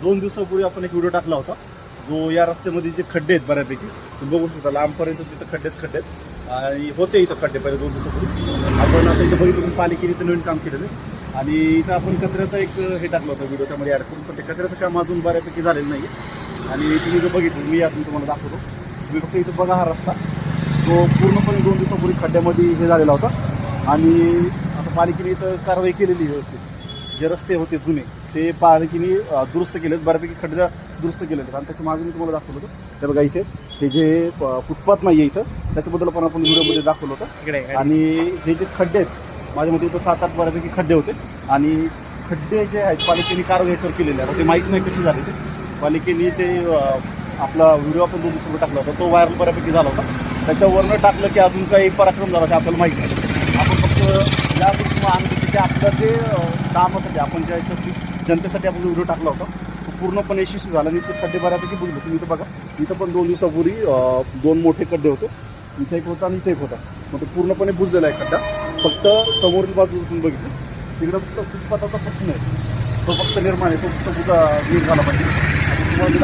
2 दिवसापूर्वी आपण एक व्हिडिओ टाकला होता जो या रस्त्यामध्ये जे खड्डे आहेत बऱ्यापैकी तुम्ही बघू शकता लांबपर्यंत तिथं खड्डेच खड्डे आहेत आणि होते इथं खड्डे पहिले 2 दिवसापूर्वी आपण आता इथं बघितलं पालिकेने इथं नवीन काम केलेलं आहे आणि इथं आपण कचऱ्याचा एक हे टाकलं होतं व्हिडिओ त्यामध्ये ॲड करून पण ते कचऱ्याचं काम अजून बऱ्यापैकी झालेलं नाही आहे आणि तुम्ही जर बघितलं मी अजून तुम्हाला दाखवतो तुम्ही फक्त इथं बघा हा रस्ता जो पूर्णपणे 2 दिवसापूर्वी खड्ड्यामध्ये हे झालेला होता आणि आता पालिकेने इथं कारवाई केलेली व्यवस्थित जे रस्ते होते जुने ते पालिकेने दुरुस्त केलेत बऱ्यापैकी खड्डे दुरुस्त केलेले आहेत आणि त्याच्या मागे मी तुम्हाला दाखवलं होतं ते बघा इथे हे जे फुटपाथ नाही आहे इथं त्याच्याबद्दल पण आपण व्हिडिओमध्ये दाखवलं होतं आणि हे जे खड्डे आहेत माझ्या मते इथं 7-8 बऱ्यापैकी खड्डे होते आणि खड्डे जे आहेत पालिकेने कारवाई याच्यावर केलेले आहे ते माहीत नाही कशी झाले ते पालिकेने ते आपला व्हिडिओ आपण 2 दिवसापूर्वी टाकला होता तो व्हायरल बऱ्यापैकी झाला होता त्याच्यावरनं टाकलं की अजून काही पराक्रम झाला ते आपल्याला माहीत नाही आपण फक्त या गोष्टी आणतो की आपलं जे कामासाठी आपण ज्या याच्यासाठी जनतेसाठी आपण व्हिडिओ टाकला होता तो पूर्णपणे यशस्वी झाला आणि ते खड्डे बऱ्यापैकी बघलो तुम्ही इथं बघा इथं पण 2 दिवसापूर्वी 2 मोठे खड्डे होते इथे एक होता आणि इथे एक होता मग तो पूर्णपणे बुजलेला आहे खड्डा फक्त समोरील बाजू तुम्ही बघितलं तिकडं फक्त फुटपाथाचा प्रश्न आहे तो फक्त निर्माण आहे तो फक्त नीट झाला पाहिजे